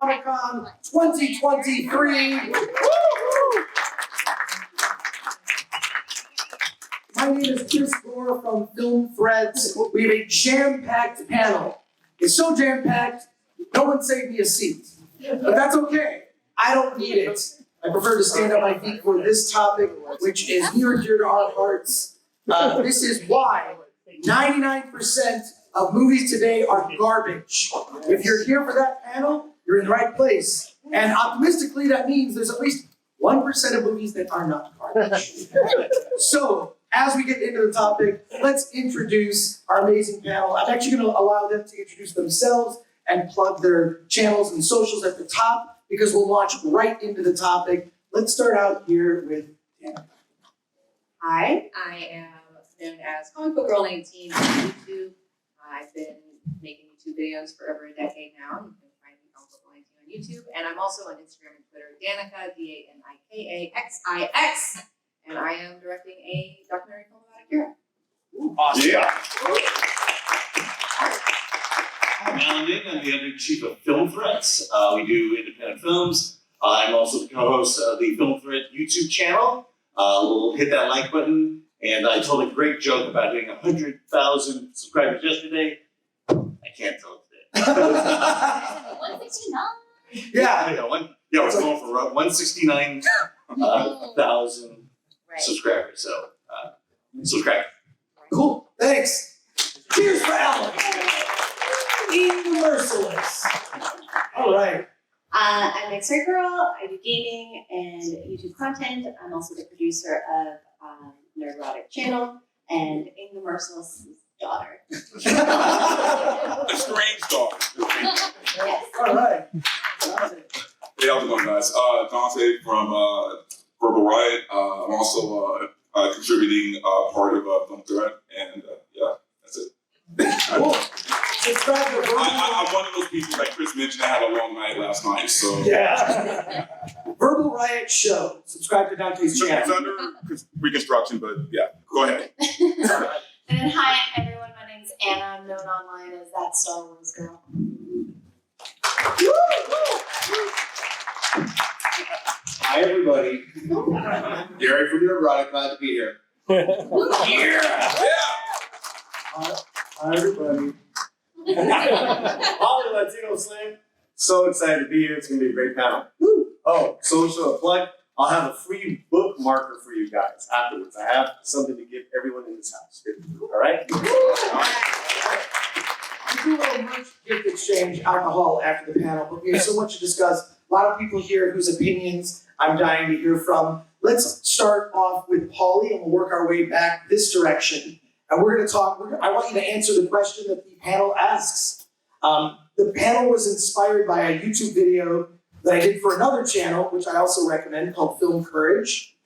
Nerdrotic 2023. My name is Chris Gore from Film Threads. We have a jam-packed panel. It's so jam-packed, no one saved me a seat. But that's okay. I don't need it. I prefer to stand on my feet for this topic, which is near and dear to our hearts. This is why 99% of movies today are garbage. If you're here for that panel, you're in the right place. And optimistically, that means there's at least 1% of movies that are not garbage. So, as we get into the topic, let's introduce our amazing panel. I'm actually going to allow them to introduce themselves and plug their channels and socials at the top because we'll launch right into the topic. Let's start out here with Danika. Hi, I am known as Comic Book Girl 19 on YouTube. I've been making YouTube videos for over a decade now. You can find me Comic Book Girl 19 on YouTube. And I'm also on Instagram and Twitter, Danika, DANIKAXIX. And I am directing a documentary film about Akira. Awesome. Yeah. I'm Alan Ning. I'm the editor-in-chief of Film Threads. We do independent films. I'm also the co-host of the Film Thread YouTube channel. We'll hit that like button. And I told a great joke about hitting 100,000 subscribers yesterday. I can't tell it today. 169. Yeah. We're going for 169,000 subscribers. So, subscribe. Cool. Thanks. Cheers for Alan. Eat the merciless. All right. I'm Mixer Girl. I do gaming and YouTube content. I'm also the producer of Nerdrotic channel and Inga Merciless' daughter. A strange dog. Yes. All right. Hey, how's it going, guys? Dante from Verbal Riot. I'm also contributing part of Film Thread, and yeah, that's it. Cool. Subscribe to Verbal I'm one of those people that Chris mentioned that had a long night last night, so. Yeah. Verbal Riot Show. Subscribe to Dante's It's channel. under reconstruction, but yeah, go ahead. And hi everyone, my name is Anna. I'm known online as That Star Wars Girl. Hi everybody. Gary from Nerdrotic, glad to be here. Yeah! Hi everybody. Paulie, Latino Slant. So excited to be here. It's gonna be a great panel. Oh, social plug. I'll have a free bookmarker for you guys afterwards. I have something to give everyone in this house. All right? We do a little merch gift exchange alcohol after the panel, but we have so much to discuss. A lot of people here whose opinions I'm dying to hear from. Let's start off with Paulie and we'll work our way back this direction. And we're going to talk, I want you to answer the question that the panel asks. The panel was inspired by a YouTube video that I did for another channel, which I also recommend, called Film Courage.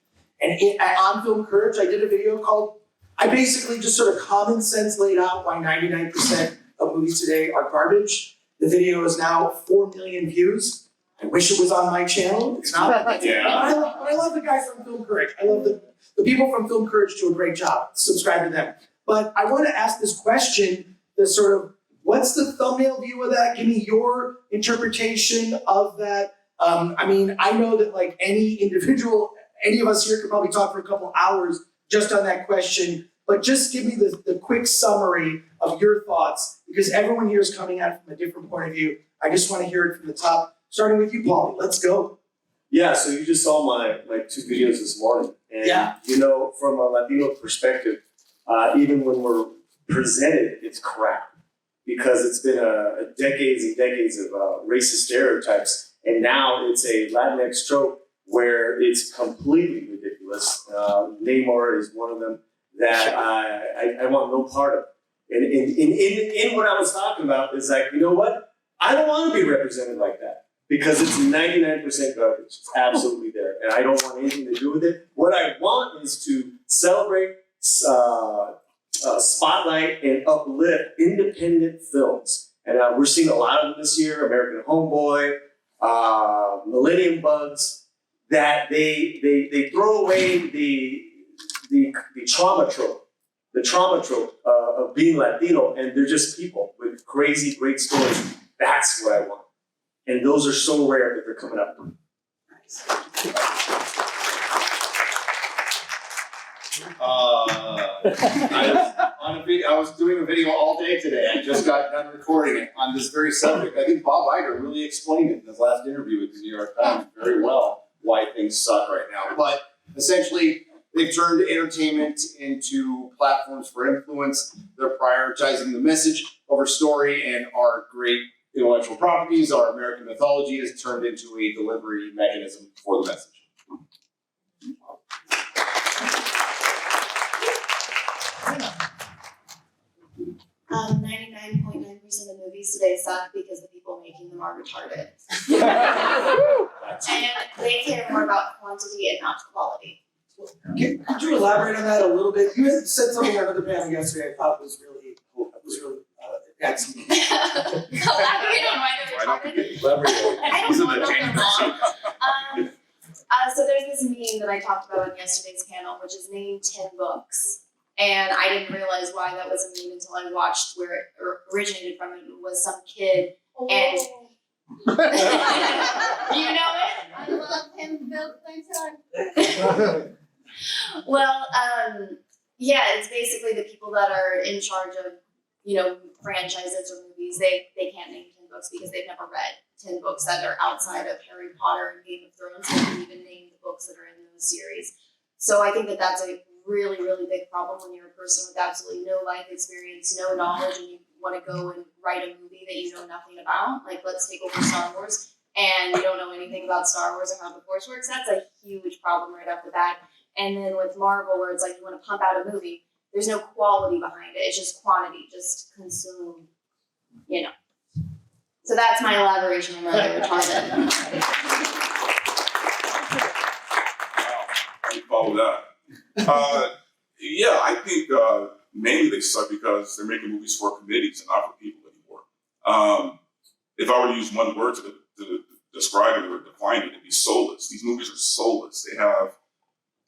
And on Film Courage, I did a video called, I basically just sort of common sense laid out why 99% of movies today are garbage. The video is now 4 million views. I wish it was on my channel. It's not. Yeah. I love the guys from Film Courage. I love the people from Film Courage do a great job. Subscribe to them. But I want to ask this question, the sort of, what's the thumbnail view of that? Give me your interpretation of that. I mean, I know that like any individual, any of us here could probably talk for a couple hours just on that question, but just give me the quick summary of your thoughts, because everyone here is coming at it from a different point of view. I just want to hear it from the top, starting with you, Paulie. Let's go. Yeah, so you just saw my 2 videos this morning. And Yeah. you know, from a Latino perspective, even when we're presented, it's crap. Because it's been decades and decades of racist stereotypes. And now it's a Latinx trope where it's completely ridiculous. Neymar is one of them that I want no part of. And in what I was talking about is like, you know what? I don't want to be represented like that because it's 99% garbage. It's absolutely there. And I don't want anything to do with it. What I want is to celebrate, spotlight, and uplift independent films. And we're seeing a lot of them this year, American Homeboy, Millennium Bugs, that they throw away the trauma trope, of being Latino, and they're just people with crazy, great stories. That's what I want. And those are so rare that they're coming up. I was doing a video all day today. I just got done recording it on this very subject. I think Bob Iger really explained it in his last interview with the New York Times very well, why things suck right now. But essentially, they've turned entertainment into platforms for influence. They're prioritizing the message over story, and our great intellectual properties, our American mythology, is turned into a delivery mechanism for the message. 99.9% of movies today suck because the people making them are retarded. And they care more about quantity and not quality. Could you elaborate on that a little bit? You had said something on another panel yesterday I thought was really excellent. Elaborate on why they're retarded? I These don't are know, the don't get me January wrong. So there's this meme that I talked about on yesterday's panel, which is name 10 books. And I didn't realize why that was a meme until I watched where it originated from. It was some kid, and you know it? I love him, Bill Clinton. Well, yeah, it's basically the people that are in charge of, franchises or movies. They can't name 10 books because they've never read 10 books that are outside of Harry Potter and Game of Thrones. They can't even name the books that are in those series. So I think that that's a really, really big problem when you're a person with absolutely no life experience, no knowledge, and you want to go and write a movie that you know nothing about. Like, let's take over Star Wars, and you don't know anything about Star Wars or how the Force works. That's a huge problem right off the bat. And then with Marvel, where it's like you want to pump out a movie, there's no quality behind it. It's just quantity, just consume, So that's my elaboration on why they're retarded. I follow that. Yeah, I think mainly they suck because they're making movies for committees and not for people anymore. If I were to use one word to describe it or define it, it'd be soulless. These movies are soulless.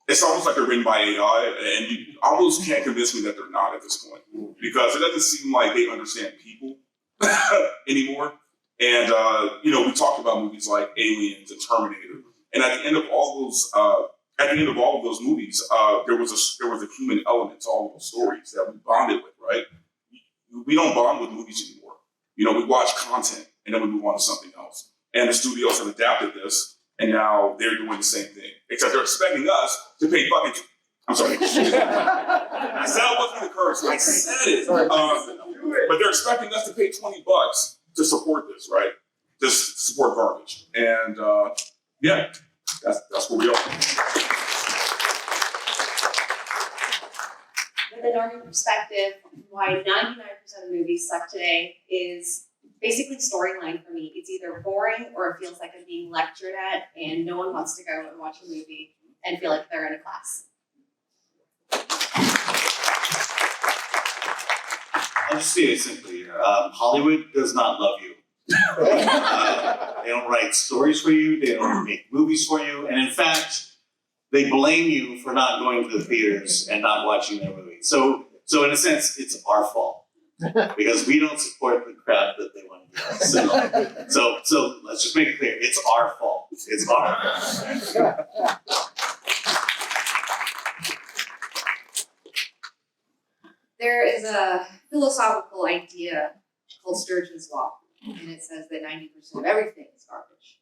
It's almost like they're written by AI, and you almost can't convince me that they're not at this point, because it doesn't seem like they understand people anymore. And we talked about movies like Aliens and Terminator, and at the end of all those. At the end of all of those movies, there was a human element to all of those stories that we bonded with, right? We don't bond with movies anymore. We watch content and then we move on to something else. And the studios have adapted this, and now they're doing the same thing. Except they're expecting us to pay fucking. I'm sorry. I said I wasn't gonna curse. I said it. But they're expecting us to pay $20 to support this, right? Just support garbage. And yeah, that's what we are. With a Norman perspective, why 99% of movies suck today is basically storyline for me. It's either boring or it feels like I'm being lectured at, and no one wants to go and watch a movie and feel like they're in a class. I'll just say it simply here. Hollywood does not love you. They don't write stories for you. They don't make movies for you. And in fact, they blame you for not going to the theaters and not watching their movies. So in a sense, it's our fault because we don't support the crap that they want to do. So let's just make it clear. It's our fault. It's our fault. There is a philosophical idea called Sturgeon's Law, and it says that 90% of everything is garbage.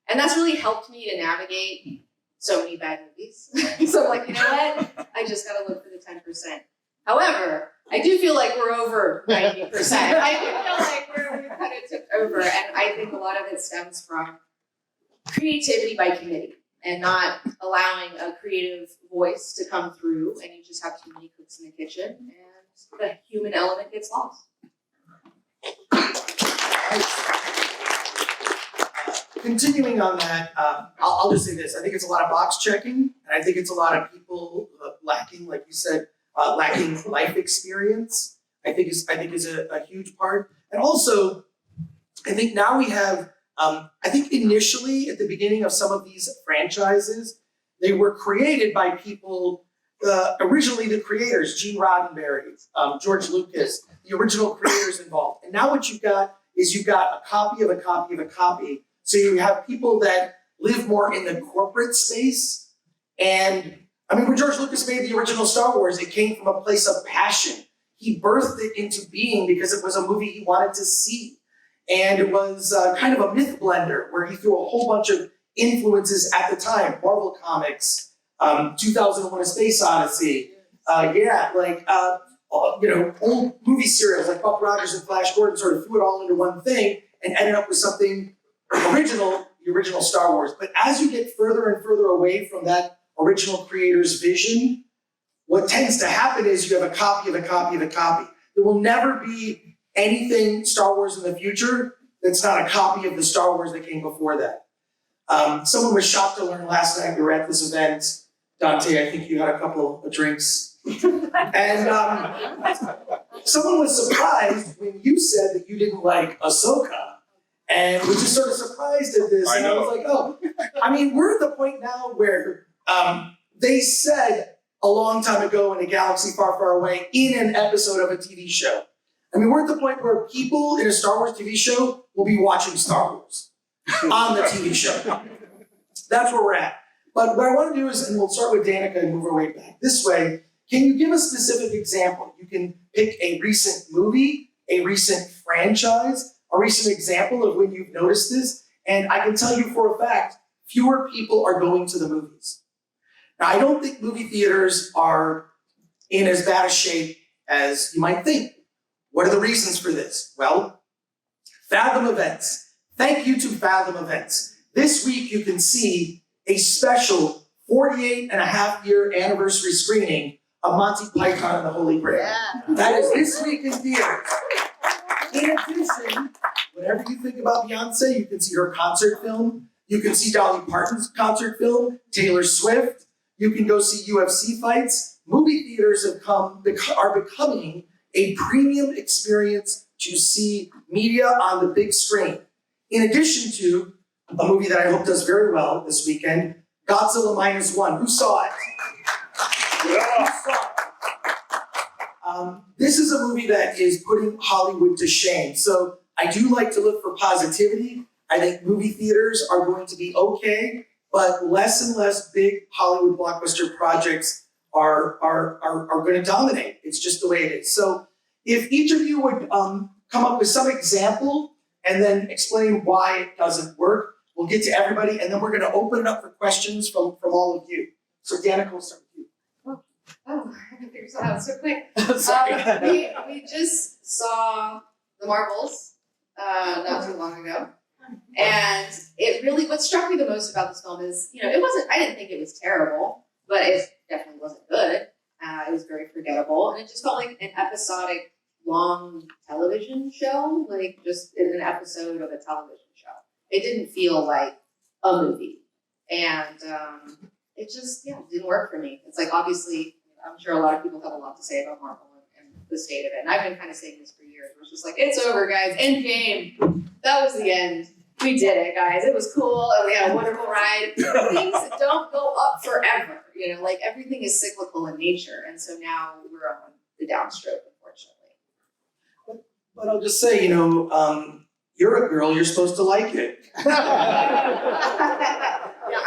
And that's really helped me to navigate so many bad movies. So I'm like, you know what? I just gotta look for the 10%. However, I do feel like we're over 90%. I do feel like we kind of took over, and I think a lot of it stems from creativity by committee and not allowing a creative voice to come through, and you just have too many cooks in the kitchen, and the human element gets lost. Continuing on that, I'll just say this. I think it's a lot of box checking, and I think it's a lot of people lacking, like you said, lacking life experience. I think is a huge part. And also, I think now we have, I think initially at the beginning of some of these franchises, they were created by people, originally the creators, Gene Roddenberry, George Lucas, the original creators involved. And now what you've got is you've got a copy of a copy of a copy So you have people that live more in the corporate space. And I mean, when George Lucas made the original Star Wars, it came from a place of passion. He birthed it into being because it was a movie he wanted to see. And it was kind of a myth blender where he threw a whole bunch of influences at the time. Marvel Comics, 2001: A Space Odyssey, old movie serials like Buck Rogers and Flash Gordon sort of threw it all into one thing and ended up with something original, the original Star Wars. But as you get further and further away from that original creator's vision, what tends to happen is you have a copy of a copy of a copy. There will never be anything Star Wars in the future that's not a copy of the Star Wars that came before that. Someone was shocked to learn last night, we were at this event, Dante, I think you had a couple of drinks. And someone was surprised when you said that you didn't like Ahsoka. And was just sort of surprised at this. And I was like, oh, I mean, we're at the point now where they said a long time ago in a galaxy far, far away in an episode of a TV show. I mean, we're at the point where people in a Star Wars TV show will be watching Star Wars on the TV show. That's where we're at. But what I want to do is, and we'll start with Danika and move our way back this way, can you give a specific example? You can pick a recent movie, a recent franchise, a recent example of when you've noticed this, and I can tell you for a fact, fewer people are going to the movies. Now, I don't think movie theaters are in as bad a shape as you might think. What are the reasons for this? Well, Fathom Events. Thank you to Fathom Events. This week you can see a special 48-and-a-half-year anniversary screening of Monty Python and the Holy Grail. Yeah. That is this week in theaters. In addition, whatever you think about Beyonce, you can see her concert film. You can see Dolly Parton's concert film, Taylor Swift. You can go see UFC fights. Movie theaters are becoming a premium experience to see media on the big screen. In addition to a movie that I hope does very well this weekend, Godzilla -1. Who saw it? Yeah. Who saw it? This is a movie that is putting Hollywood to shame. So I do like to look for positivity. I think movie theaters are going to be okay, but less and less big Hollywood blockbuster projects are going to dominate. It's just the way it is. So if each of you would come up with some example and then explain why it doesn't work, we'll get to everybody, and then we're going to open it up for questions from all of you. So Danika, we'll start with you. Oh, I figured this out so quick. Sorry. We just saw The Marvels not too long ago. And it really, what struck me the most about this film is, I didn't think it was terrible, but it definitely wasn't good. It was very forgettable, and it just felt like an episodic, long television show, like just an episode of a television show. It didn't feel like a movie, and it just didn't work for me. It's like, obviously, I'm sure a lot of people have a lot to say about Marvel and the state of it, and I've been kind of saying this for years. It was just like, it's over, guys. End game. That was the end. We did it, guys. It was cool, and we had a wonderful ride. Things don't go up forever, like everything is cyclical in nature, and so now we're on the downstroke, unfortunately. But I'll just say, you're a girl, you're supposed to like it. Yeah,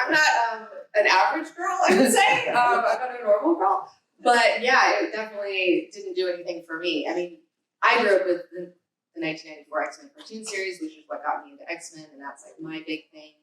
I'm not an average girl, I would say. I'm not a normal girl. But yeah, it definitely didn't do anything for me. I mean, I grew up with the 1994 X-Men cartoon series, which is what got me into X-Men, and that's like my big thing.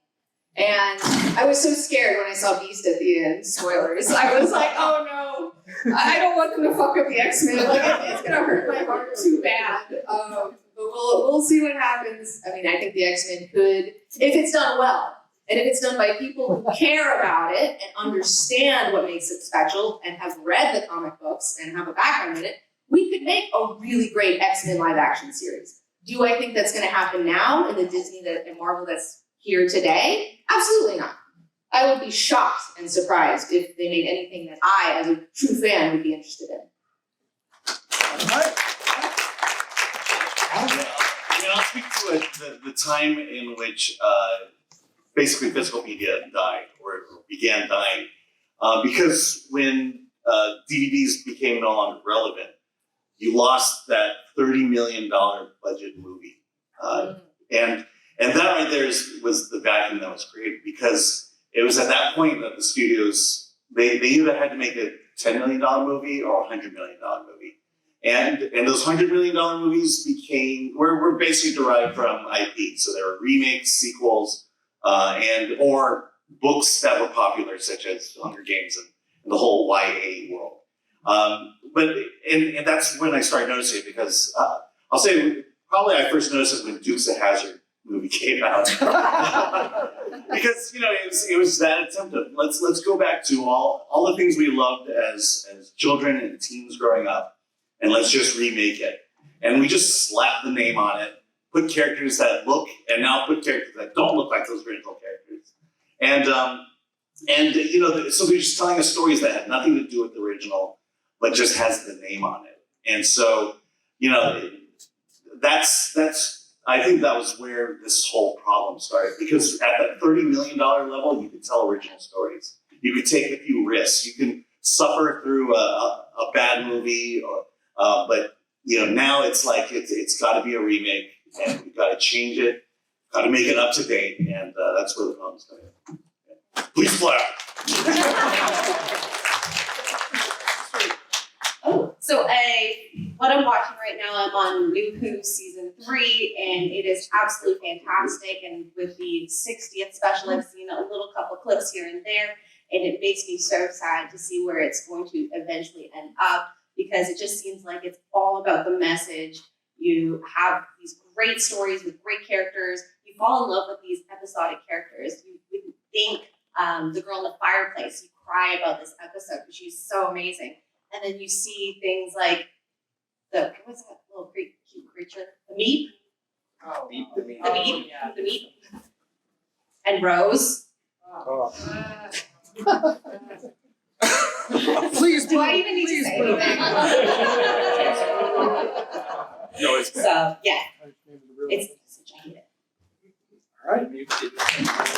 And I was so scared when I saw Beast at the end, spoilers. I was like, oh no, I don't want them to fuck up the X-Men. Like, it's gonna hurt my heart too bad. But we'll see what happens. I mean, I think the X-Men could, if it's done well, and if it's done by people who care about it and understand what makes it special and have read the comic books and have a background in it, we could make a really great X-Men live action series. Do I think that's gonna happen now in the Disney and Marvel that's here today? Absolutely not. I would be shocked and surprised if they made anything that I, as a true fan, would be interested in. I'll speak to the time in which basically physical media died or began dying. Because when DVDs became no longer relevant, you lost that $30 million budget movie. And And that right there was the vacuum that was created, because it was at that point that the studios, they either had to make a $10 million movie or a $100 million movie. And those $100 million movies were basically derived from IP. So there were remakes, sequels, or books that were popular, such as Hunger Games and the whole YA world. But that's when I started noticing it, because I'll say probably I first noticed it when Dukes of Hazzard movie came out. Because it was that attempt of let's go back to all the things we loved as children and teens growing up, and let's just remake it. And we just slapped the name on it, put characters that look, and now put characters that don't look like those original characters. So they're just telling us stories that had nothing to do with the original, but just has the name on it. And so, I think that was where this whole problem started, because at the $30 million level, you could tell original stories. You could take a few risks. You can suffer through a bad movie, but now it's like it's got to be a remake, and we've got to change it, got to make it up to date, and that's where the problem's coming in. Please clap. So what I'm watching right now, I'm on New Who season 3, and it is absolutely fantastic. And with the 60th special, I've seen a little couple clips here and there, and it makes me so sad to see where it's going to eventually end up, because it just seems like it's all about the message. You have these great stories with great characters. You fall in love with these episodic characters. You wouldn't think the girl in the fireplace, you cry about this episode because she's so amazing. And then you see things like what's that little cute creature? The meep? Oh, the meep. The meep? The meep? And Rose? Please, Do I even need to say anything? No, it's bad. So, yeah. It's such a hate it. All right.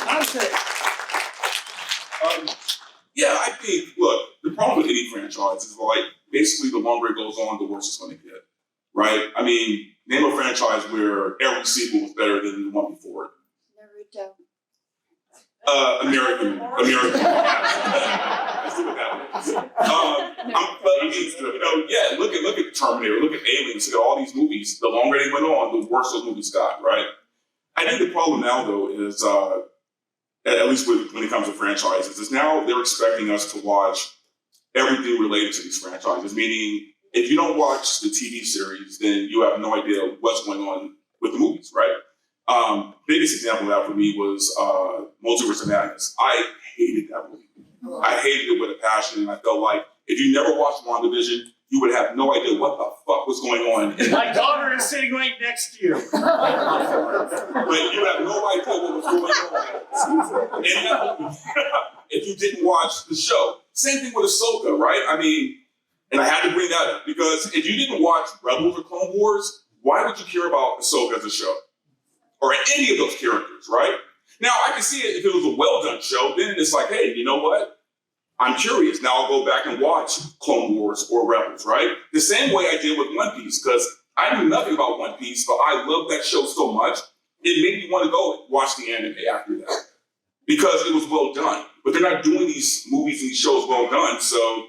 Dante. Yeah, I think, look, the problem with any franchise is basically the longer it goes on, the worse it's going to get, right? I mean, name a franchise where every sequel was better than the one before it. Naruto. American. Let's do it that way. Look at Terminator, look at Aliens, look at all these movies. The longer they went on, the worse those movies got, right? I think the problem now, though, is at least when it comes to franchises, is now they're expecting us to watch everything related to these franchises. Meaning, if you don't watch the TV series, then you have no idea what's going on with the movies, right? Biggest example of that for me was Multiverse of Madness. I hated that movie. I hated it with a passion, and I felt like if you never watched WandaVision, you would have no idea what the fuck was going on. My daughter is sitting right next to you. But you have no idea what was going on in that movie if you didn't watch the show. Same thing with Ahsoka, right? I mean, and I had to bring that up because if you didn't watch Rebels or Clone Wars, why would you care about Ahsoka as a show? Or any of those characters, right? Now, I can see it if it was a well-done show, then it's like, hey, you know what? I'm curious. Now I'll go back and watch Clone Wars or Rebels, right? The same way I did with One Piece, because I knew nothing about One Piece, but I loved that show so much, it made me want to go watch the anime after that. Because it was well done. But they're not doing these movies and these shows well done, so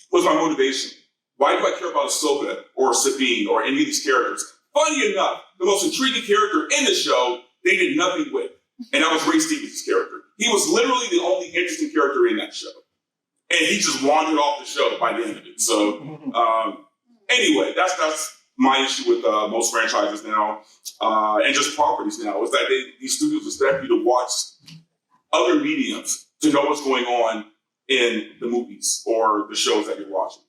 what's my motivation? Why do I care about Ahsoka or Sabine or any of these characters? Funny enough, the most intriguing character in the show, they did nothing with. And that was Ray Stevens' character. He was literally the only interesting character in that show. And he just wandered off the show by the end of it. So anyway, that's my issue with most franchises now, and just properties now, is that these studios expect you to watch other mediums to know what's going on in the movies or the shows that you're watching.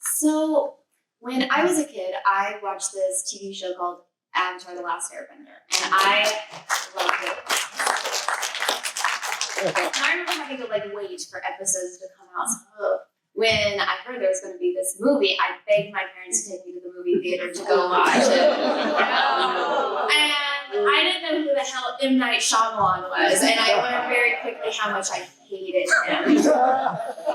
So when I was a kid, I watched this TV show called Avatar: The Last Airbender, and I loved it. And I remember having to wait for episodes to come out. So when I heard there was going to be this movie, I begged my parents to take me to the movie theater to go watch it. And I didn't know who the hell M. Night Shyamalan was, and I learned very quickly how much I hated him.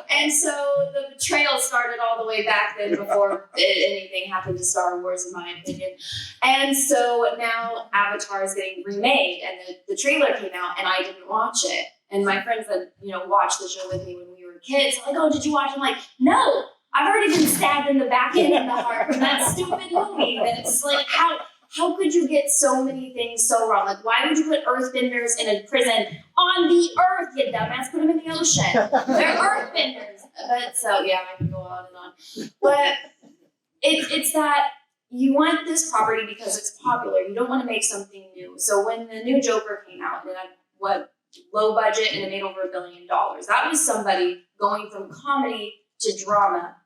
And so the trail started all the way back then before anything happened to Star Wars, in my opinion. And so now Avatar is getting remade, and the trailer came out, and I didn't watch it. And my friends that, watched the show with me when we were kids, like, oh, did you watch it? I'm like, no, I've already been stabbed in the back end of the heart from that stupid movie. And it's like, how could you get so many things so wrong? Like, why would you put earthbenders in a prison on the earth, you dumbass? Put them in the ocean. They're earthbenders. But so, yeah, I can go on and on. But it's that you want this property because it's popular. You don't want to make something new. So when the new Joker came out, and it had, low budget, and it made over $1 billion. That was somebody going from comedy to drama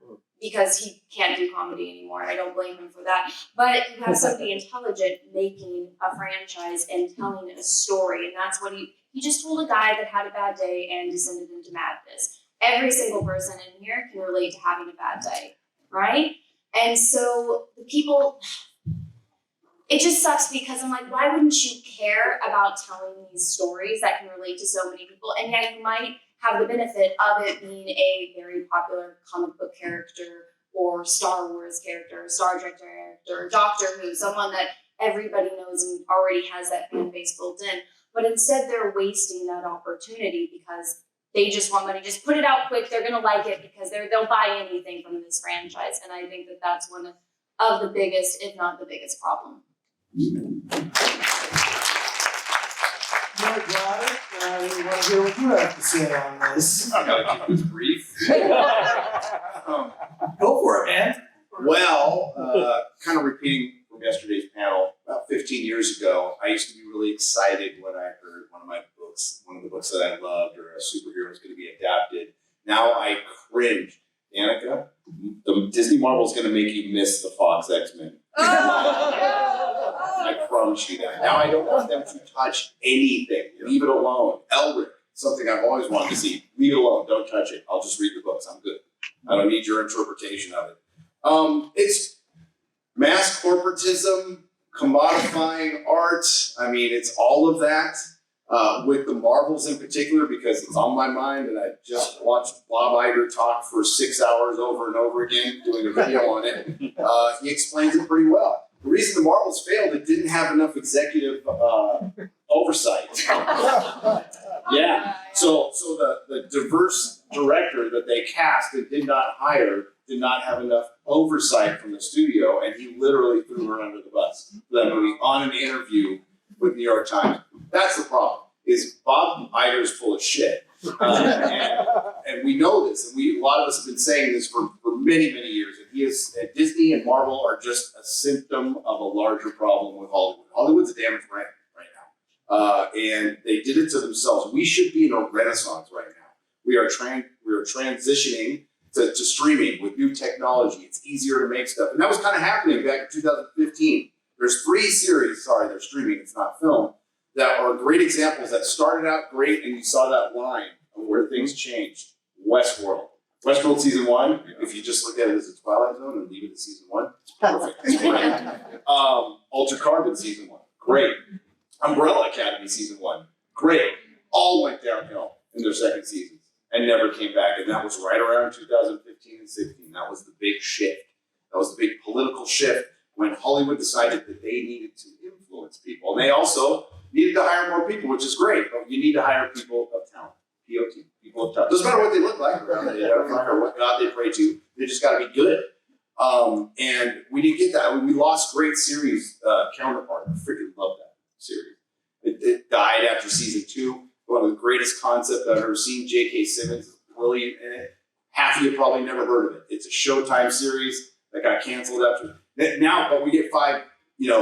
because he can't do comedy anymore. I don't blame him for that. But you have somebody intelligent making a franchise and telling a story. And that's what he just told a guy that had a bad day and descended into madness. Every single person in here can relate to having a bad day, right? And so the people, it just sucks because I'm like, why wouldn't you care about telling these stories that can relate to so many people? And yet you might have the benefit of it being a very popular comic book character or Star Wars character, Star Trek character, Doctor Who, someone that everybody knows and already has that fan base built in. But instead they're wasting that opportunity because they just want money. Just put it out quick. They're going to like it because they'll buy anything from this franchise. And I think that that's one of the biggest, if not the biggest problem. Nerdrotic, we want to hear what you have to say on this. I gotta keep this brief. Go for it, man. Well, kind of repeating from yesterday's panel, about 15 years ago, I used to be really excited when I heard one of the books that I loved, or a superhero was going to be adapted. Now I cringe. Danika, the Disney Marvel is going to make you miss the Fox X-Men. I promise you that. Now I don't want them to touch anything. Leave it alone. Elric, something I've always wanted to see. Leave it alone. Don't touch it. I'll just read the books. I'm good. I don't need your interpretation of it. It's mass corporatism, commodifying art. I mean, it's all of that. With the Marvels in particular, because it's on my mind, and I just watched Bob Iger talk for 6 hours over and over again, doing a video on it. He explains it pretty well. The reason the Marvels failed, it didn't have enough executive oversight. Yeah. So the diverse director that they cast and did not hire did not have enough oversight from the studio, and he literally threw her under the bus for that movie on an interview with New York Times. That's the problem, is Bob Iger's full of shit. And we know this, and a lot of us have been saying this for many, many years. And Disney and Marvel are just a symptom of a larger problem with Hollywood. Hollywood's a damaged brand right now. And they did it to themselves. We should be in a renaissance right now. We are transitioning to streaming with new technology. It's easier to make stuff. And that was kind of happening back in 2015. There's 3 series, they're streaming, it's not film, that are great examples that started out great, and you saw that line of where things changed. Westworld season 1, if you just look at it as a Twilight Zone and leave it at season 1, it's perfect. It's great. Altered Carbon season 1, great. Umbrella Academy season 1, great. All went downhill in their second seasons and never came back. And that was right around 2015 and 16. That was the big shift. That was the big political shift when Hollywood decided that they needed to influence people. And they also needed to hire more people, which is great, but you need to hire people of talent. POT, people of talent. Doesn't matter what they look like, or what God they pray to, they just gotta be good. And we didn't get that. We lost great series counterpart. I freaking love that series. It died after season 2. One of the greatest concepts I've ever seen. J.K. Simmons is brilliant in it. Half of you probably never heard of it. It's a Showtime series that got canceled after. Now, but we get 5,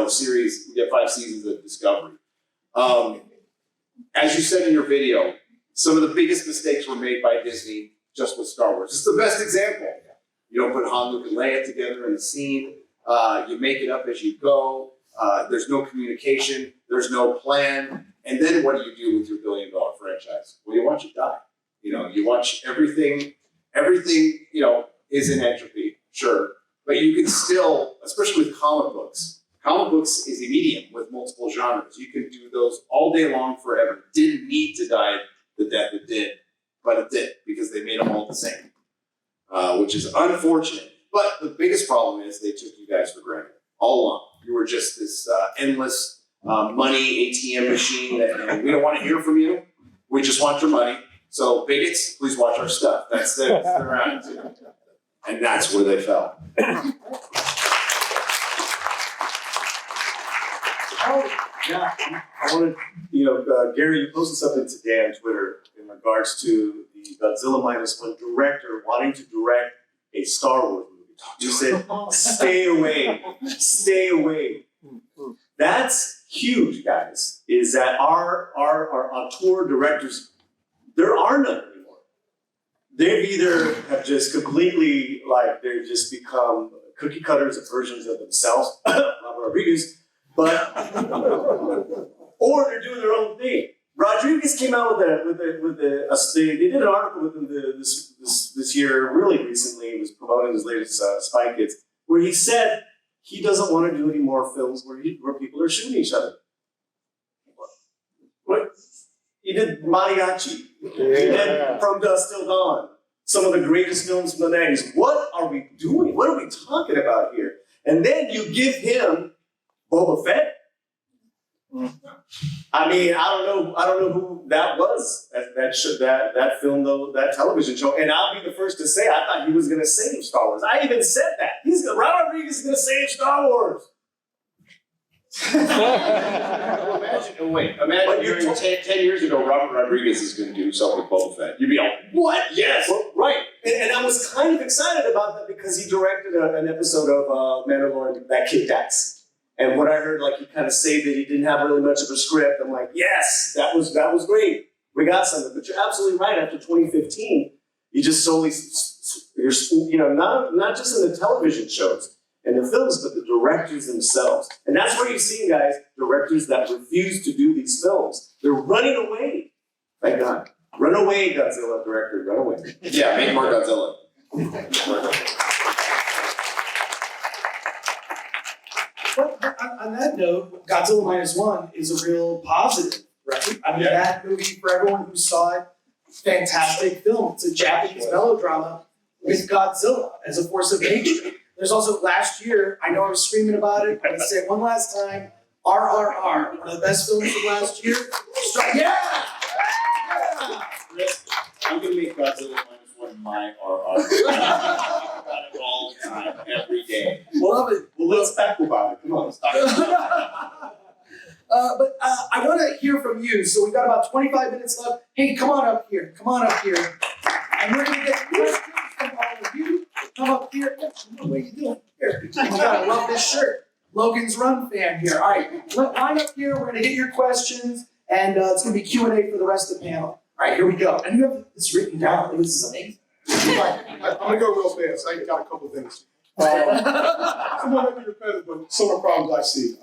series. We get 5 seasons of Discovery. As you said in your video, some of the biggest mistakes were made by Disney just with Star Wars. It's the best example. You don't put Han, Luke, and Leia together in a scene. You make it up as you go. There's no communication. There's no plan. And then what do you do with your $1 billion franchise? Well, you watch it die. You watch everything, is in entropy, sure. But you can still, especially with comic books is a medium with multiple genres. You can do those all day long forever. It didn't need to die the death it did, but it did because they made them all the same. which is unfortunate. But the biggest problem is they took you guys for granted all along. You were just this endless money ATM machine that we don't want to hear from you. We just want your money. So bigots, please watch our stuff. That's their attitude. And that's where they fell. Yeah, I wanted, Gary, you posted something today on Twitter in regards to the Godzilla -1 director wanting to direct a Star Wars movie. You said, stay away, stay away. That's huge, guys, is that our auteur directors, there are none anymore. They've either have just completely, they've just become cookie cutters of versions of themselves, Robert Rodriguez, or they're doing their own thing. Rodriguez came out they did an article with him this year, really recently. He was promoting his latest Spy Kids, where he said he doesn't want to do any more films where people are shooting each other. What? He did Mariachi. He did From Dusk Till Dawn. Some of the greatest films from the 90s. What are we doing? What are we talking about here? And then you give him Boba Fett. I mean, I don't know who that was. That film though, that television show. And I'll be the first to say, I thought he was going to save Star Wars. I even said that. Robert Rodriguez is going to save Star Wars. Imagine hearing 10 years ago, Robert Rodriguez is going to do something with Boba Fett. You'd be like, what? Yes. Well, right. And I was kind of excited about that because he directed an episode of Mandalorian that kicked ass. And what I heard, he kind of saved it. He didn't have really much of a script. I'm like, yes, that was great. We got something. But you're absolutely right. After 2015, you just solely, not just in the television shows and the films, but the directors themselves. And that's where you've seen, guys, directors that refuse to do these films. They're running away. Thank God. Run away, Godzilla director. Run away. Yeah, make more Godzilla. But on that note, Godzilla -1 is a real positive, right? I mean, that movie, for everyone who saw it, fantastic film. It's a Japanese melodrama with Godzilla as a force of nature. There's also, last year, I know I was screaming about it, but I'll say it one last time, RRR, one of the best films from last year. Yeah! Chris, I'm going to make Godzilla -1 my RR. Talk about it all the time, every day. Love it. Well, let's talk about it. Come on, let's talk about it. But I want to hear from you. So we've got about 25 minutes left. Hey, come on up here. Come on up here. And we're going to get questions from all of you. Come up here. What are you doing here? You gotta love this shirt. Logan's Run fan here. All right, line up here. We're going to get your questions, and it's going to be Q&A for the rest of the panel. All right, here we go. And you have this written down. This is amazing. I'm going to go real fast. I got a couple things. Some might be repetitive, but some of the problems I see.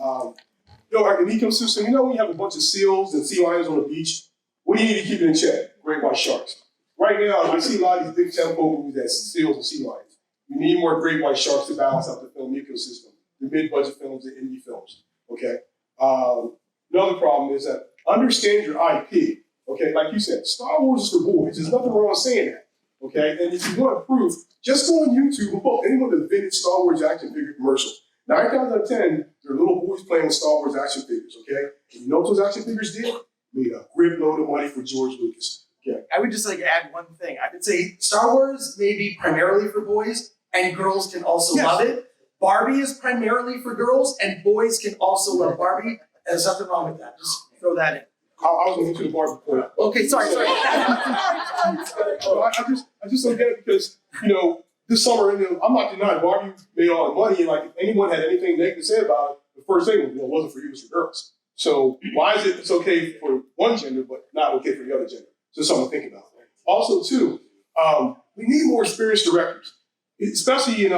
Like an ecosystem, when you have a bunch of seals and sea lions on the beach, what do you need to keep it in check? Great white sharks. Right now, I see a lot of these big tempo movies that seals and sea lions. You need more great white sharks to balance out the film ecosystem, the mid-budget films, the indie films, okay? Another problem is that understand your IP, okay? Like you said, Star Wars is for boys. There's nothing wrong with saying that, okay? And if you want proof, just go on YouTube and look anyone that invented Star Wars action figure commercials. 9 times out of 10, they're little boys playing with Star Wars action figures, okay? And you know what those action figures did? Made a grip load of money for George Lucas. Okay. I would just add one thing. I would say Star Wars may be primarily for boys, and girls can also love it. Barbie is primarily for girls, and boys can also love Barbie. There's nothing wrong with that. Just throw that in. I was going to get to the Barbie point. Okay, sorry. I just don't get it because, this summer, I'm not denying Barbie made all the money, and if anyone had anything negative to say about it, the first thing was, it wasn't for you, it was for girls. So why is it's okay for one gender, but not okay for the other gender? Just something to think about. Also, too, we need more experienced directors, especially in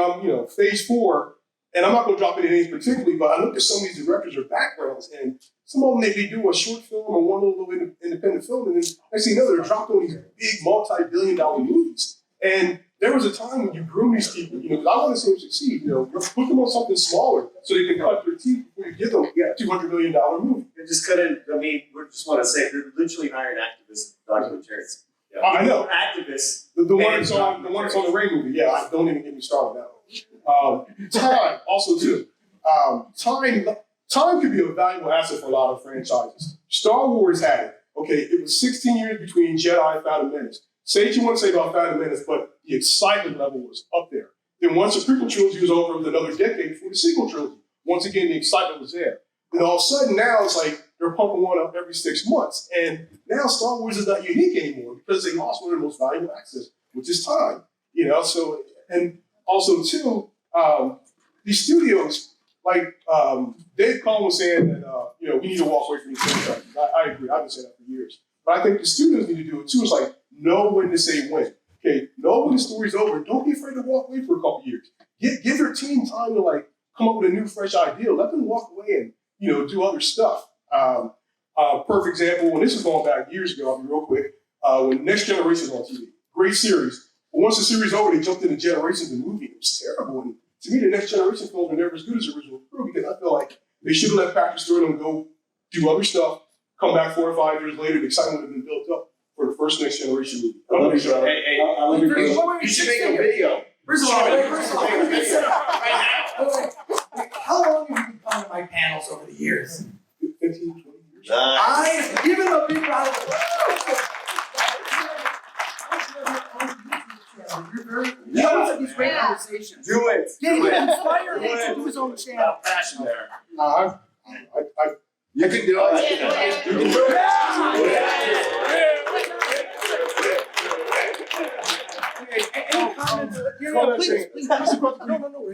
phase 4. And I'm not going to drop any names particularly, but I look at some of these directors' their backgrounds, and some of them they do a short film or one little independent film, and then next thing you know, they're dropped on these big multi-billion-dollar movies. And there was a time when you groom these people, because I want to see them succeed, put them on something smaller so they can cut their teeth before you give them a $200 million movie. We just want to say, they're literally hiring activists, documentarians. I know. Activists. The one that's on the Ray movie, yeah, don't even get me started on that one. Time, also too. Time could be a valuable asset for a lot of franchises. Star Wars had it. Okay, it was 16 years between Jedi and Phantom Menace. Say what you want to say about Phantom Menace, but the excitement level was up there. Then once the prequel trilogy was over, it was another decade for the sequel trilogy. Once again, the excitement was there. Then all of a sudden now it's like they're pumping one up every 6 months. And now Star Wars is not unique anymore because they lost one of the most valuable assets, which is time. So, and also too, these studios, like Dave Cohn was saying that, we need to walk away from these franchises. I agree, I've been saying that for years. But I think the studios need to do it too. It's like, know when to say when. Okay, know when the story's over. Don't be afraid to walk away for a couple years. Give your team time to like come up with a new, fresh idea. Let them walk away and do other stuff. Perfect example. When this was going back years ago, I'll be real quick. When Next Generation was on TV, great series. But once the series over, they jumped into Generations, the movie. It was terrible. And to me, the Next Generation films are never as good as the original crew because I feel like they should have let Patrick Stewart and go do other stuff. Come back 4 or 5 years later, the excitement would have been built up for the first Next Generation movie. I love you, brother. I love you, brother. You should make a video. First of all, Right now. how long have you been coming to my panels over the years? 15, 20 years. I give it a big round of applause. You're very, you always have these great conversations. Do it. Yeah, you inspire him to do his own channel. Passion there. You can do it. Yeah. You can do it. Any comments? Please.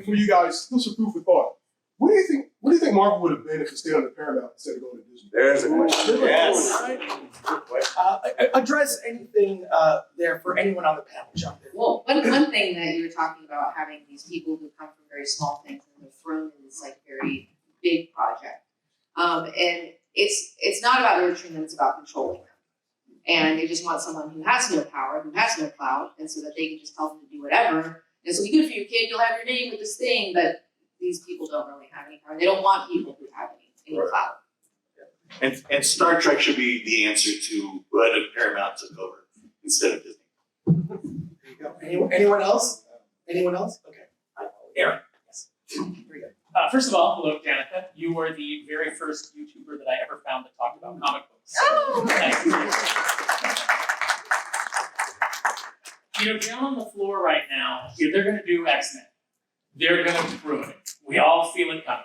For you guys, still some food for thought. What do you think Marvel would have been if it stayed on the Paramount instead of going to Disney? There's a question. Yes. Good question. Address anything there for anyone on the panel, jump in. Well, one thing that you were talking about, having these people who come from very small things and they're thrown in this like very big project. And it's not about nurturing them, it's about controlling them. And they just want someone who has no power, who has no clout, and so that they can just tell them to do whatever. And so be good for you, kid, you'll have your name with this thing, but these people don't really have any power. They don't want people who have any clout. And Star Trek should be the answer to what Paramount took over instead of Disney. There you go. Anyone else? Anyone else? Okay. Aaron. Yes. Here we go. First of all, hello, Danika. You were the very first YouTuber that I ever found that talked about comic books. Oh! Nice to meet you. Down on the floor right now, if they're going to do X-Men, they're going to ruin it. We all feel it coming.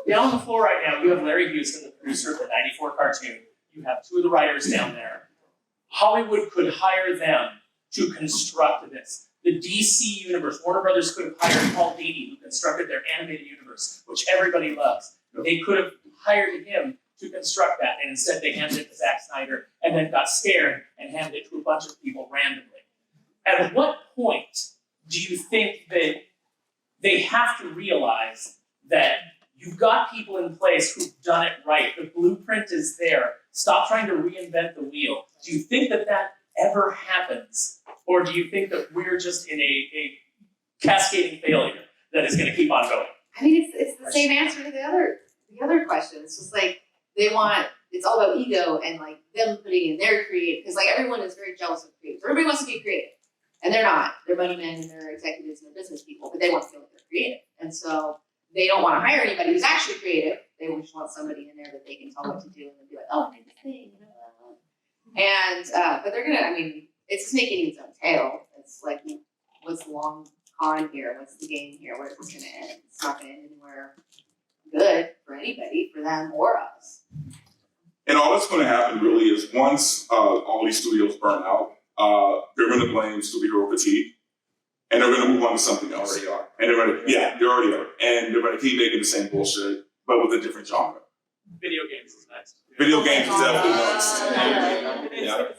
Down on the floor right now, you have Larry Houston, the producer of the '94 cartoon. You have 2 of the writers down there. Hollywood could hire them to construct this. The DC universe, Warner Brothers could have hired Paul Dini, who constructed their animated universe, which everybody loves. They could have hired him to construct that, and instead they handed it to Zack Snyder and then got scared and handed it to a bunch of people randomly. At what point do you think that they have to realize that you've got people in place who've done it right? The blueprint is there. Stop trying to reinvent the wheel. Do you think that ever happens? Or do you think that we're just in a cascading failure that is going to keep on going? I mean, it's the same answer to the other question. It's just like it's all about ego and like them putting in their creative, because like everyone is very jealous of creative. Everybody wants to be creative, and they're not. They're money men and they're executives and they're business people, but they want to feel like they're creative, and so they don't want to hire anybody who's actually creative. They just want somebody in there that they can tell what to do and be like, oh, I did this thing, And but they're gonna. I mean, it's a snake eating its own tail. It's like, what's the long con here? What's the game here? Where is this going to end? It's not going to end anywhere good for anybody, for them or us. And all that's going to happen really is once all these studios burn out, they're going to blame superhero fatigue, and they're going to move on to something else. Already are. And they're going to, they already are, and they're going to keep making the same bullshit, but with a different genre. Video games is next. Video games is definitely next.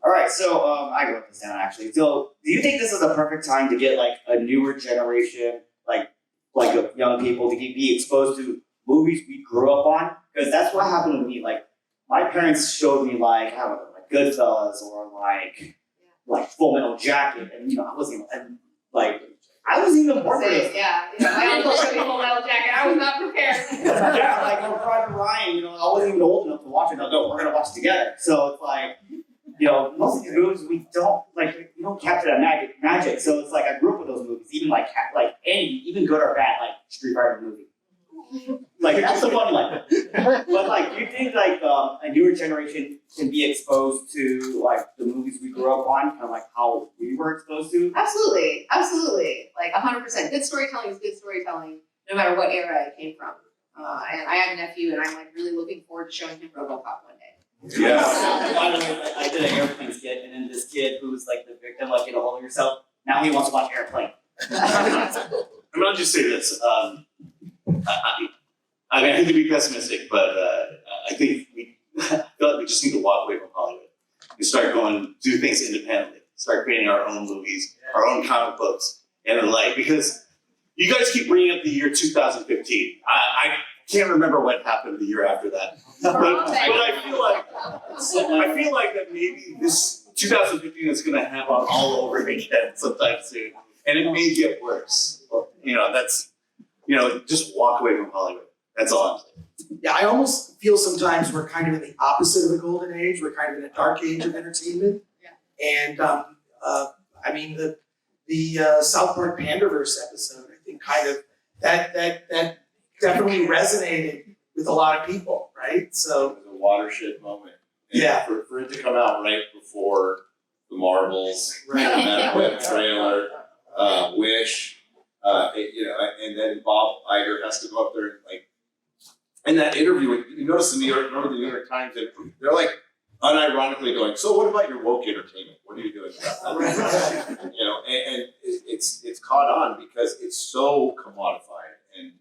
All right, so I wrote this down actually. So, do you think this is a perfect time to get like a newer generation, like of young people, to be exposed to movies we grew up on? Because that's what happened with me. Like, my parents showed me like Goodfellas or like Full Metal Jacket, and I wasn't even born for this. Yeah. My uncle showed me Full Metal Jacket. I was not prepared. Yeah, like Private Ryan, I wasn't even old enough to watch it. They'll go, we're gonna watch it together. So it's like, you know, most of these movies we don't capture that magic. So it's like I grew up with those movies, even like any, even good or bad, like Street Fighter movie. Like that's the fun one. But like, do you think like a newer generation can be exposed to like the movies we grew up on, kind of like how we were exposed to? Absolutely, absolutely, like 100%. Good storytelling is good storytelling, no matter what era it came from. And I have a nephew, and I'm like really looking forward to showing him RoboCop one day. Yeah. By the way, I did an Airplane skit, and then this kid who was like the victim, like get a hold of yourself. Now he wants to watch Airplane. I mean, I'll just say this. I mean, I hate to be pessimistic, but I think I feel like we just need to walk away from Hollywood and start do things independently. Start creating our own movies, our own comic books, and the like. Because you guys keep bringing up the year 2015. I can't remember what happened the year after that. But I feel like that maybe this 2015 is going to happen all over again sometime soon, and it may get worse. You know, just walk away from Hollywood. That's all I'm saying. Yeah, I almost feel sometimes we're kind of in the opposite of the golden age. We're kind of in a dark age of entertainment. Yeah. And I mean the South Park Pandaverse episode, I think kind of that definitely resonated with a lot of people, right? So it was a watershed moment. And yeah. For it to come out right before the Marvels, Right. that web trailer, Wish, you know, and then Bob Iger has to go up there and like. In that interview, you notice the New York Times, they're like unironically going, so what about your woke entertainment? What are you doing about that? You know, and it's caught on because it's so commodified and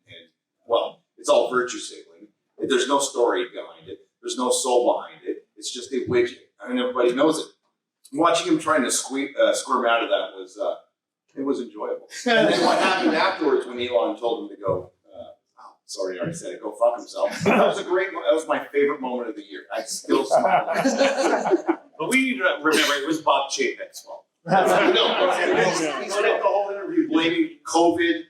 well, it's all virtue signaling. There's no story behind it. There's no soul behind it. It's just a widget. I mean, everybody knows it. Watching him trying to squirm out of that was, it was enjoyable. And then what happened afterwards when Elon told him to go, sorry, I already said it. Go fuck himself. That was my favorite moment of the year. I still smile. But we need to remember it was Bob Chapek's fault. No, he spent the whole interview blaming COVID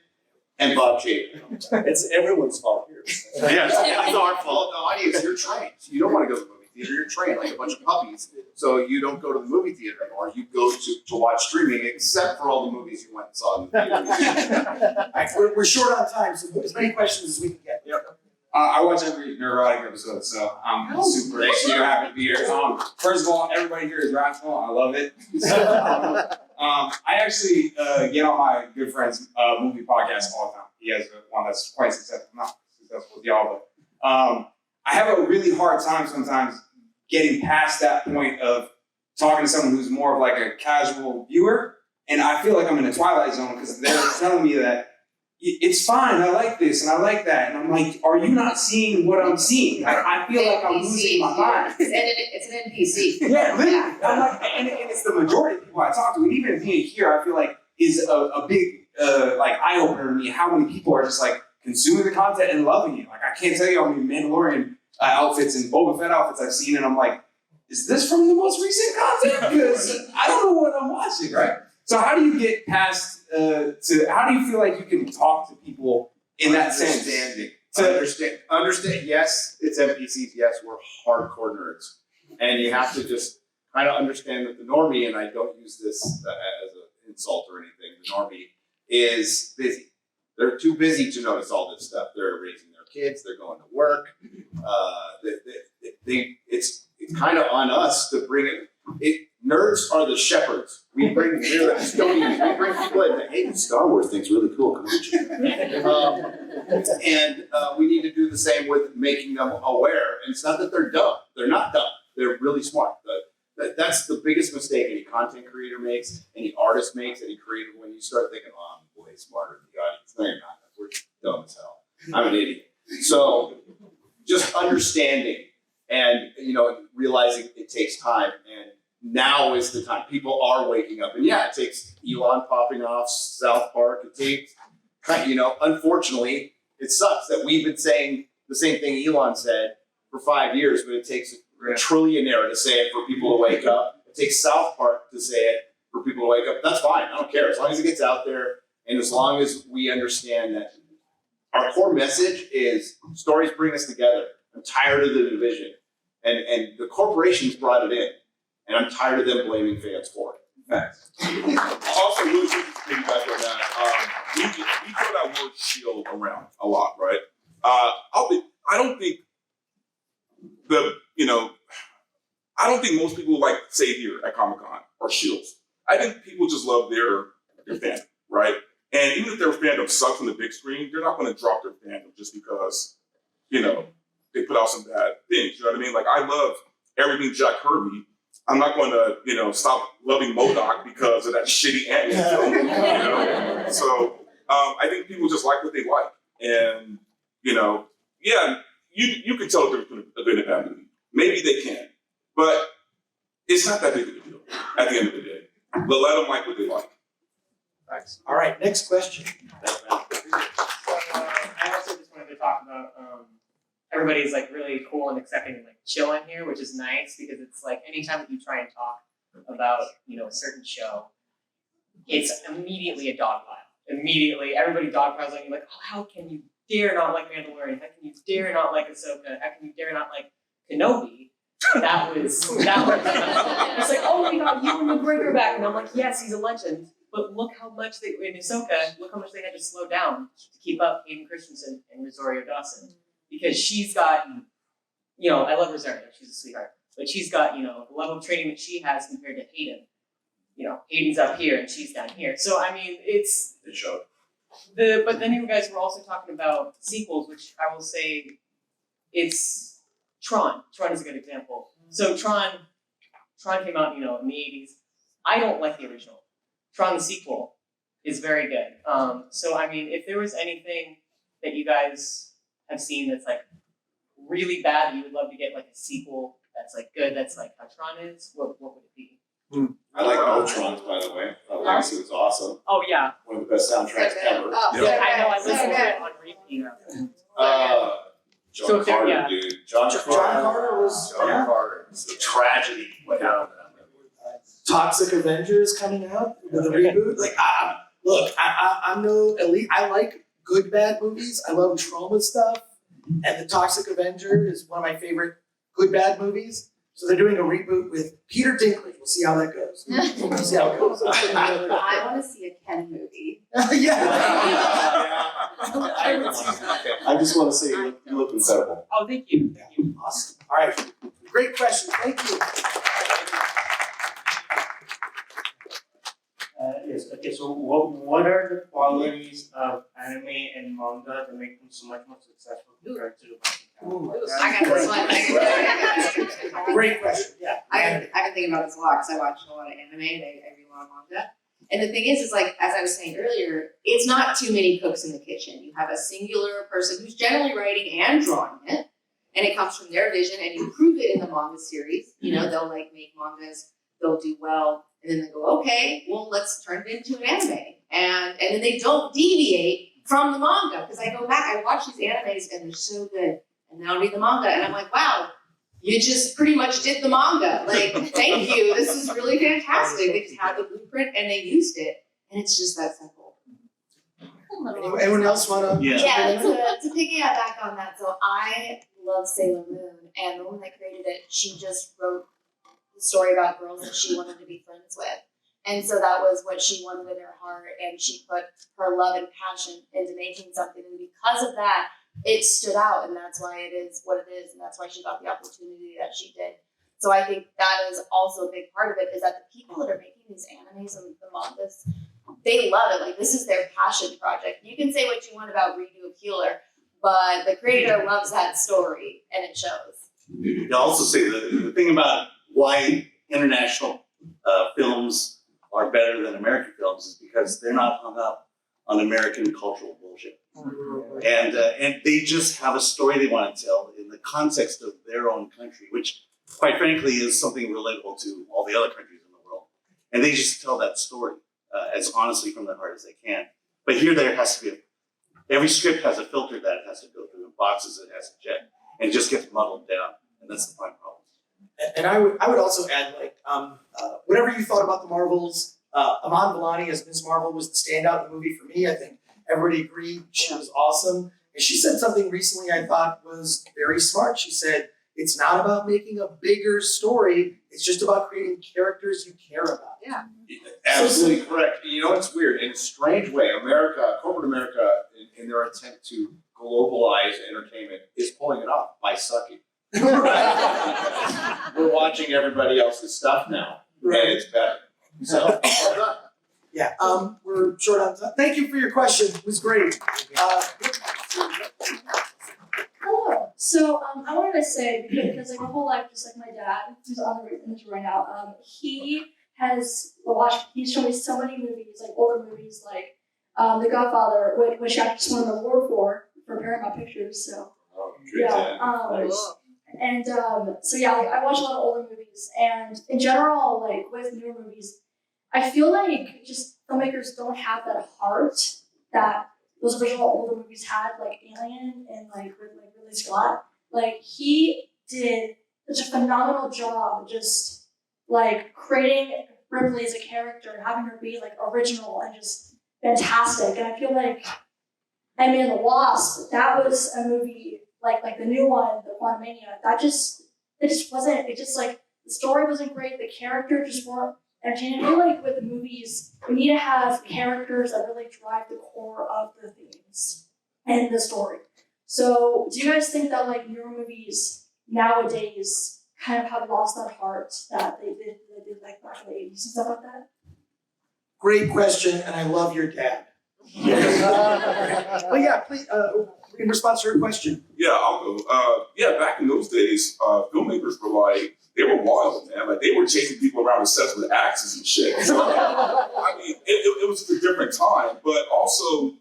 and Bob Chapek. It's everyone's fault here. Yeah, it's our fault. Well, the audience, you're trained. You don't want to go to the movie theater. You're trained like a bunch of puppies. So you don't go to the movie theater anymore. You go to watch streaming, except for all the movies you went and saw in the theater. All right, we're short on time, so as many questions as we can get. Yep. I watch every Nerdrotic episode, so I'm super happy to be here. First of all, everybody here is rational. I love it. I actually get on my good friend's movie podcast all the time. He has one that's quite successful, not successful with y'all, but I have a really hard time sometimes getting past that point of talking to someone who's more of like a casual viewer, and I feel like I'm in a twilight zone because they're telling me that it's fine, I like this and I like that, and I'm like, are you not seeing what I'm seeing? I feel like I'm losing my mind. It's an NPC. Yeah, literally. I'm like, and it's the majority of people I talk to, and even being here, I feel like is a big like eye opener to me. How many people are just like consuming the content and loving it? Like I can't tell you how many Mandalorian outfits and Boba Fett outfits I've seen, and I'm like, is this from the most recent content? Because I don't know what I'm watching, right? So how do you get past how do you feel like you can talk to people in that sense? Understand, yes, it's NPCs, yes, we're hardcore nerds. And you have to just kind of understand that the normie, and I don't use this as an insult or anything, the normie is busy. They're too busy to notice all this stuff. They're raising their kids, they're going to work. It's kind of on us to bring it. Nerds are the shepherds. We're the custodians. We bring people in that, hey, Star Wars thing's really cool. Come on. And we need to do the same with making them aware. And it's not that they're dumb. They're not dumb. They're really smart. But that's the biggest mistake any content creator makes, any artist makes, any creator, when you start thinking, oh, I'm way smarter than the audience. No, you're not. We're dumb as hell. I'm an idiot. So just understanding and, realizing it takes time. And now is the time. People are waking up. And yeah, it takes Elon popping off South Park. It takes, unfortunately, it sucks that we've been saying the same thing Elon said for 5 years, but it takes a trillionaire to say it for people to wake up. It takes South Park to say it for people to wake up. That's fine. I don't care. As long as it gets out there and as long as we understand that our core message is stories bring us together. I'm tired of the division. And the corporations brought it in. And I'm tired of them blaming fans for it. Facts. Also, really quick to piggyback on that, we throw that word shield around a lot, right? I don't think most people like say here at Comic-Con are shields. I think people just love their fandom, right? And even if their fandom sucks on the big screen, they're not going to drop their fandom just because, they put out some bad things. You know what I mean? Like, I love everything Jack Kirby. I'm not going to, stop loving MODOK because of that shitty Ant-Man film. So I think people just like what they like. And, you can tell if there's a good and bad movie. Maybe they can. But it's not that big of a deal at the end of the day. But let them like what they like. Thanks. All right, next question. I also just wanted to talk about everybody's like really cool and accepting and like chill in here, which is nice because it's like anytime that you try and talk about a certain show, it's immediately a dog pile. Immediately, everybody dog piles on you like, oh, how can you dare not like Mandalorian? How can you dare not like Ahsoka? How can you dare not like Kenobi? That was it's like, oh my god, Ewan McGregor back, and I'm like, yes, he's a legend. But look how much they in Ahsoka, look how much they had to slow down to keep up Hayden Christensen and Rosario Dawson. Because she's got, I love Rosario, she's a sweetheart. But she's got, the level of training that she has compared to Hayden. Hayden's up here and she's down here. So I mean it's It showed. but then you guys were also talking about sequels, which I will say it's Tron. Tron is a good example. So Tron came out, in the 80s. I don't like the original. Tron the sequel is very good. So I mean, if there was anything that you guys have seen that's like really bad that you would love to get like a sequel that's like good, that's like how Tron is, what would it be? I like Ultron, by the way. Legacy was awesome. Oh yeah. One of the best soundtracks ever. Oh, Yeah. I know, I listened to it on repeat. John So if there- Carter, yeah. dude. John Carter was John Carter. It's a tragedy what happened to that movie. Toxic Avengers coming out with a reboot. Like, I'm no elite. I like good bad movies. I love trauma stuff, and the Toxic Avenger is one of my favorite good bad movies. So they're doing a reboot with Peter Dinklage. We'll see how that goes. We'll see how it goes. I want to see a Ken movie. I just want to say you look incredible. Oh, thank you. Thank you. Awesome. All right. Great question. Thank you. Yes. Okay. So, what are the qualities of anime and manga that make them so much more successful compared to the I got this one. Great question. Yeah. I've been thinking about this a lot because I watch a lot of anime and I read a lot of manga. And the thing is like, as I was saying earlier, it's not too many cooks in the kitchen. You have a singular person who's generally writing and drawing it, and it comes from their vision, and you prove it in the manga series. They'll like make mangas, they'll do well, and then they go, okay, well, let's turn it into an anime. And then they don't deviate from the manga, because I go back, I watch these animes, and they're so good. And then I'll read the manga, and I'm like, wow, you just pretty much did the manga. Like, thank you. This is really fantastic. They just had the blueprint, and they used it. And it's just that simple. Anyone else want to? Yeah, to piggyback on that, so I love Sailor Moon, and the woman that created it, she just wrote the story about girls that she wanted to be friends with. And so that was what she wanted in her heart, and she put her love and passion into making something, and because of that, it stood out, and that's why it is what it is, and that's why she got the opportunity that she did. So I think that is also a big part of it, is that the people that are making these animes and the mangas, they love it. Like, this is their passion project. You can say what you want about Redo of Healer, but the creator loves that story, and it shows. I'll also say the thing about why international films are better than American films is because they're not hung up on American cultural bullshit. And they just have a story they want to tell in the context of their own country, which quite frankly is something relatable to all the other countries in the world. And they just tell that story as honestly from their heart as they can. But here there has to be, every script has a filter that it has to go through, and boxes it has to check, and it just gets muddled down. And that's the prime problem. And I would also add, like, whatever you thought about the Marvels, Iman Vellani as Ms. Marvel was the standout in the movie for me. I think everybody agreed she was awesome. And she said something recently I thought was very smart. She said, it's not about making a bigger story, it's just about creating characters you care about. Yeah. Absolutely correct. You know what's weird? In a strange way, corporate America, in their attempt to globalize entertainment, is pulling it off by sucking. We're watching everybody else's stuff now, and it's better. So, well done. Yeah, we're short on time. Thank you for your question. It was great. Hello. So I wanted to say, because like my whole life, just like my dad, who's on the image right now, he's shown me so many movies, like older movies, like The Godfather, which I just won an award for Paramount Pictures. So yeah. And so yeah, like, I watch a lot of older movies, and in general, like with newer movies, I feel like just filmmakers don't have that heart that those original older movies had, like Alien and like Ridley Scott. Like he did such a phenomenal job just like creating Ripley as a character and having her be like original and just fantastic. And I feel like Ant-Man and the Wasp, that was a movie like the new one, the Quantumania, it just wasn't, it just like the story wasn't great, the characters just weren't entertaining. I feel like with movies, we need to have characters that really drive the core of the themes and the story. So do you guys think that like newer movies nowadays kind of have lost that heart that they did like back in the 80s and stuff like that? Great question, and I love your dad. But yeah, please, in response to her question. Yeah, I'll go. Yeah, back in those days, filmmakers were like, they were wild, man. Like, they were chasing people around the sets with axes and shit. So, I mean, it was a different time, but also,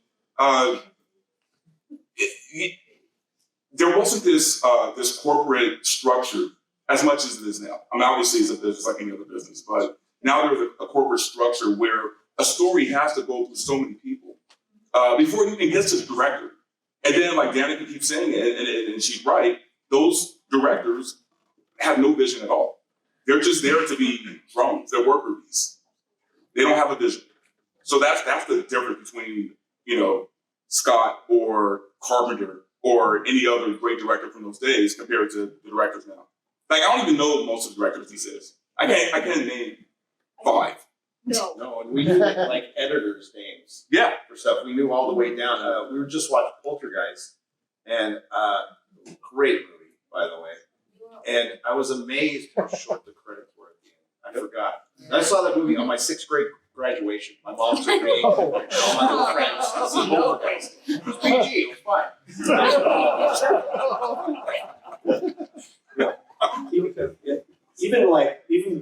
there wasn't this corporate structure as much as it is now. I mean, obviously it's a business like any other business, but now there's a corporate structure where a story has to go through so many people before it even gets to the director. And then, like Danika keeps saying it, and she's right, those directors have no vision at all. They're just there to be drones. They're worker bees. They don't have a vision. So that's the difference between, Scott or Carpenter or any other great director from those days compared to the directors now. Like, I don't even know most of the directors these days. I can't name 5. No, and we knew like editors' names. Yeah. For stuff. We knew all the way down. We were just watching Poltergeist, and great movie, by the way. And I was amazed how short the credits were at the end. I forgot. And I saw that movie on my 6th grade graduation. My mom took me and all my little friends to see Poltergeist. It was PG. It was fine.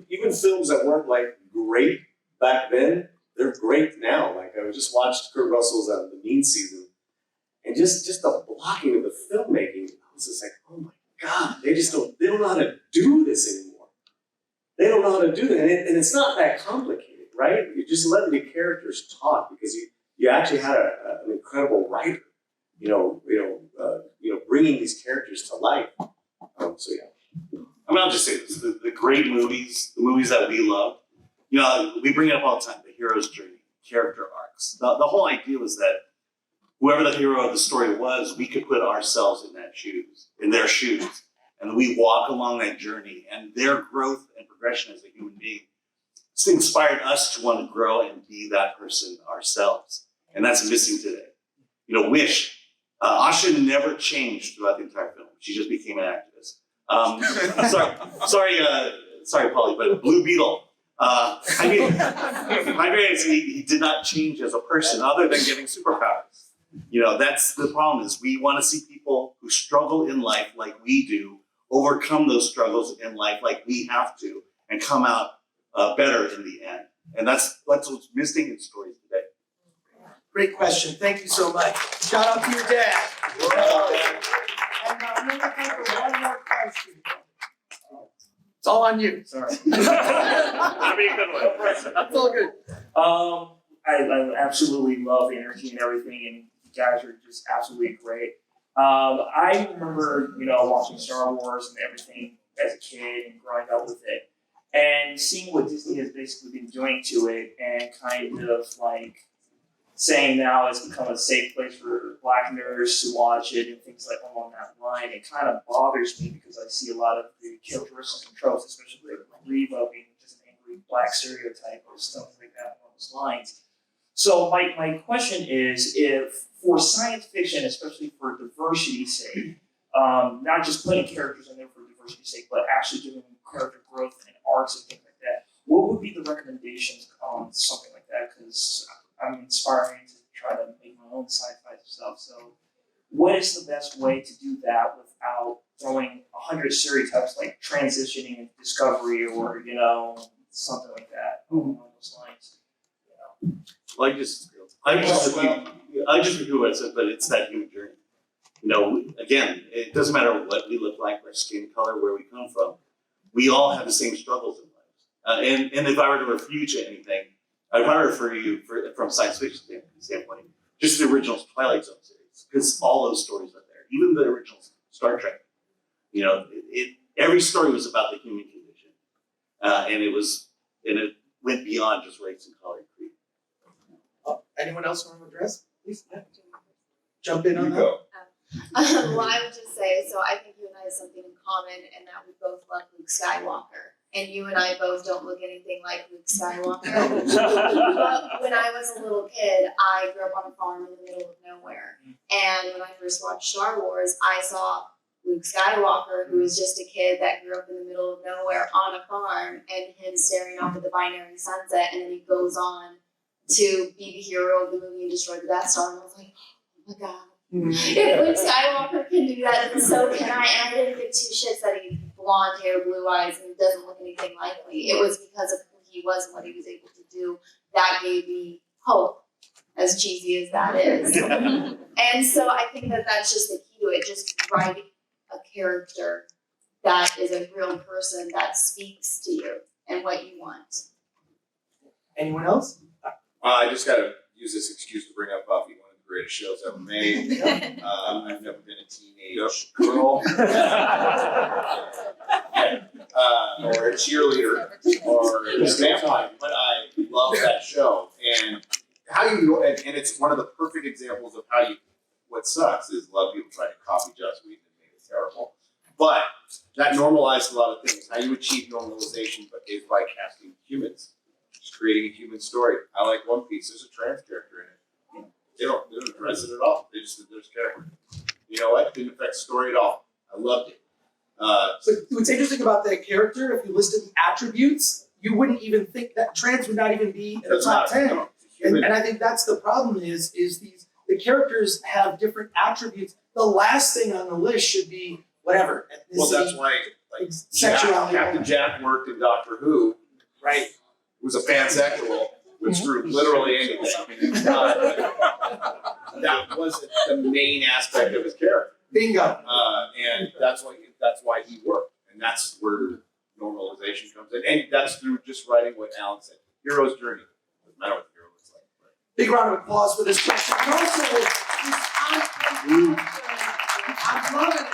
Even films that weren't like great back then, they're great now. Like I just watched Kurt Russell's The Mean Season, and just the blocking of the filmmaking, I was just like, oh my God, they don't know how to do this anymore. They don't know how to do that, and it's not that complicated, right? You just let the characters talk because you actually had an incredible writer, bringing these characters to life. So yeah. I mean, I'll just say this: the great movies, the movies that we love. We bring it up all the time: the hero's journey, character arcs. The whole idea was that whoever the hero of the story was, we could put ourselves in their shoes, and we walk along that journey. And their growth and progression as a human being, it's inspired us to want to grow and be that person ourselves, and that's missing today. Wish. Asha never changed throughout the entire film. She just became an activist. Sorry, Paulie, but Blue Beetle. He did not change as a person other than getting superpowers. That's the problem is we want to see people who struggle in life like we do, overcome those struggles in life like we have to, and come out better in the end. And that's what's missing in stories today. Great question. Thank you so much. Shout out to your dad. And I'm going to time for one more question. It's all on you. Sorry. That'll be a good one. That's all good. I absolutely love the energy and everything, and you guys are just absolutely great. I remember, watching Star Wars and everything as a kid and growing up with it, and seeing what Disney has basically been doing to it, and kind of like saying now it's become a safe place for Black nerds to watch it and things like along that line. It kind of bothers me because I see a lot of the characteristics and tropes, especially like Reva being just an angry Black stereotype or stuff like that along those lines. So my question is, if for science fiction, especially for diversity's sake, not just putting characters in there for diversity's sake, but actually giving them character growth and arcs and things like that, what would be the recommendations on something like that? Because I'm inspiring to try to make my own sci-fi stuff. So what is the best way to do that without throwing 100 stereotypes like transitioning and discovery or, something like that along those lines? Well, I just repeat what I said, but it's that human journey. Again, it doesn't matter what we look like, our skin color, where we come from. We all have the same struggles in life. And if I were to refer you to anything, I'd probably refer you from a science fiction standpoint, just the original Twilight Zone series, because all those stories are there. Even the original Star Trek. Every story was about the human condition, and it went beyond just race and color and creed. Anyone else want to address? Please, jump in on that. Go. Well, I would just say, so I think you and I have something in common, and that we both love Luke Skywalker. And you and I both don't look anything like Luke Skywalker. But when I was a little kid, I grew up on a farm in the middle of nowhere. And when I first watched Star Wars, I saw Luke Skywalker, who was just a kid that grew up in the middle of nowhere on a farm, and him staring off at the binary sunset, and then he goes on to be the hero of the movie and destroy the Death Star. And I was like, oh my god. If Luke Skywalker can do that, then so can I. And I didn't give two shits that he had blonde hair, blue eyes, and doesn't look anything like me. It was because of who he was and what he was able to do that gave me hope, as cheesy as that is. And so I think that that's just the key to it. Just write a character that is a real person that speaks to you and what you want. Anyone else? I just gotta use this excuse to bring up Buffy, one of the greatest shows ever made. I've never been a teenage girl. Or a cheerleader or a vampire, but I love that show. And and it's one of the perfect examples of what sucks is a lot of people try to copy Joss Whedon and make it terrible. But that normalized a lot of things. How you achieve normalization is by casting humans. Just creating a human story. I like One Piece. There's a trans character in it. They don't address it at all. There's character. You know what? Didn't affect the story at all. I loved it. So what's interesting about that character, if you listed the attributes, you wouldn't even think that trans would not even be in the top 10. No, And I think that's the problem is the characters have different attributes. The last thing on the list should be whatever. Ethnicity, Well, that's why sexuality. Captain Jack worked in Doctor Who. Right. Was a pansexual, which screwed literally anything. That wasn't the main aspect of his character. Bingo. And that's why he worked. And that's where normalization comes in. And that's through just writing what Alan said. Hero's journey. Doesn't matter what the hero looks like. Right? Big round of applause for this question. And also, I'm loving it.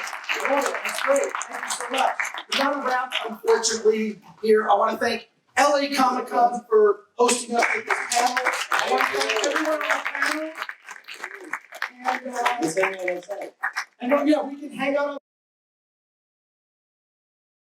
I love it. It's great. Thank you so much. We're not wrapped, unfortunately, here. I want to thank LA Comic Con for hosting us with this panel. I want to thank everyone on the panel. And, yeah, we can hang out on